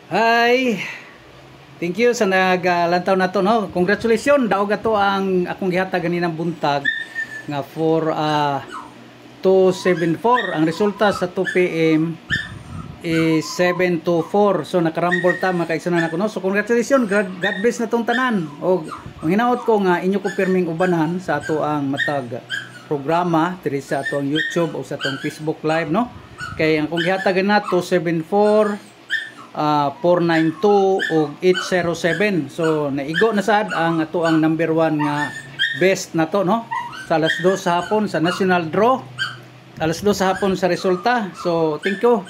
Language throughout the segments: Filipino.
Hi. Thank you sa naglantaw na to, no. Congratulations, daog ato ang akong gihatag ganinang buntag nga for 274. Ang resulta sa 2 PM is 724. So nakarambol ta mga kaigsunan ako, no. So congratulations, God bless na tong tanan. Og ang hinaot ko nga inyo ko pirming ubanan sa ato ang matag programa diri sa ato ang YouTube o sa atong Facebook Live, no. Kay ang akong gihatag na 274 492 ug 807. So naigo na sad ang ato ang number 1 nga best na to, no, sa alas 2 sa hapon sa national draw, alas 2 sa hapon sa resulta. So thank you.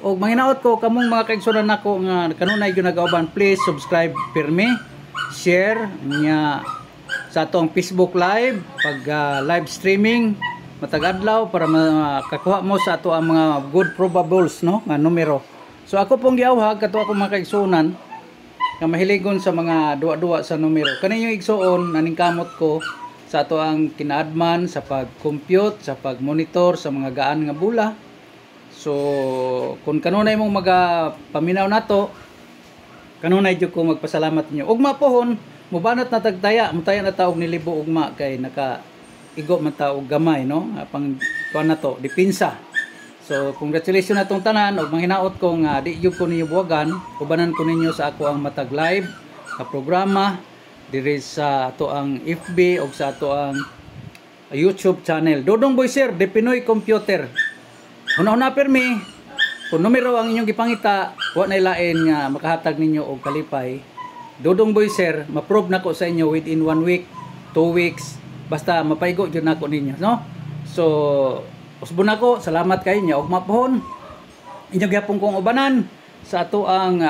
Og manginaot ko kamong mga kaigsunan nako nga kanunay gyud nagauban, please subscribe pirmi, share nya sa atong Facebook Live pag live streaming matag adlaw para makakuha mo sa ato ang mga good probables, no, nga numero. So ako pong giawhag kato ako mga kaigsunan nga mahiligon sa mga duwa-duwa sa numero. Kani yung igsuon naningkamot ko sa ato ang kinaadman sa pag-compute, sa pag-monitor sa mga gaan nga bula. So kung kanunay mong magapaminaw nato, kanunay jud ko magpasalamat ninyo. Ugma pohon, mubanat na tagtaya, mutaya na taog ni libo ugma kay naka igo man ta og gamay, no? Pang kuan na to, dipinsa. So congratulations na tong tanan og manghinaot ko nga di jud ko ninyo buwagan, ubanan ko ninyo sa ako ang matag live nga programa diri sa ato ang FB og sa ato ang YouTube channel. Dodong Boy Sir, The Pinoy Computer. Una-una pirmi, kung numero ang inyong gipangita, wa na lain nga makahatag ninyo og kalipay. Dodong Boy Sir, ma-prove nako sa inyo within 1 week, 2 weeks, basta mapaigo jud nako ninyo, no? So usbon ako, salamat kay inyo og mapahon. Inyong gyapon kong ubanan sa ato ang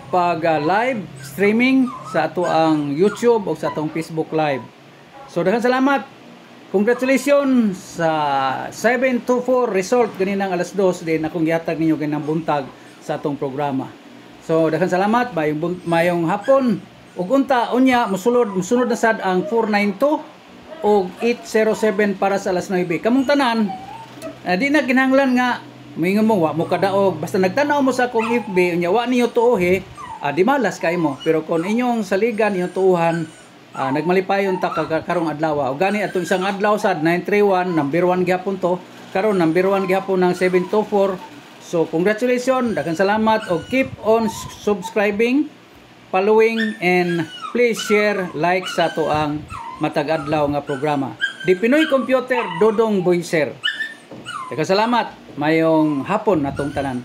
pag live streaming sa ato ang YouTube o sa atong Facebook Live. So daghang salamat. Congratulations sa 724 result ganinang alas 2 din akong gihatag ninyo ganang buntag sa atong programa. So daghang salamat, mayong hapon. Ug unta unya musunod na sad ang 492 o 807 para sa alas 9. Kamong tanan, di na kinahanglan nga mingon mo wa mo kadaog, basta nagtanaw mo sa akong FB unya wa niyo tuohi, di malas kay mo. Pero kung inyong saligan inyong tuuhan, nagmalipayon ta karong adlaw. O gani atong isang adlaw sad 931 number 1 gyapon to, karon number 1 gyapon ng 724. So congratulations, daghang salamat og keep on subscribing, following, and please share, like sa to ang matag adlaw nga programa. The Pinoy Computer, Dodong Boy Sir. Daghang salamat, mayong hapon natong tanan.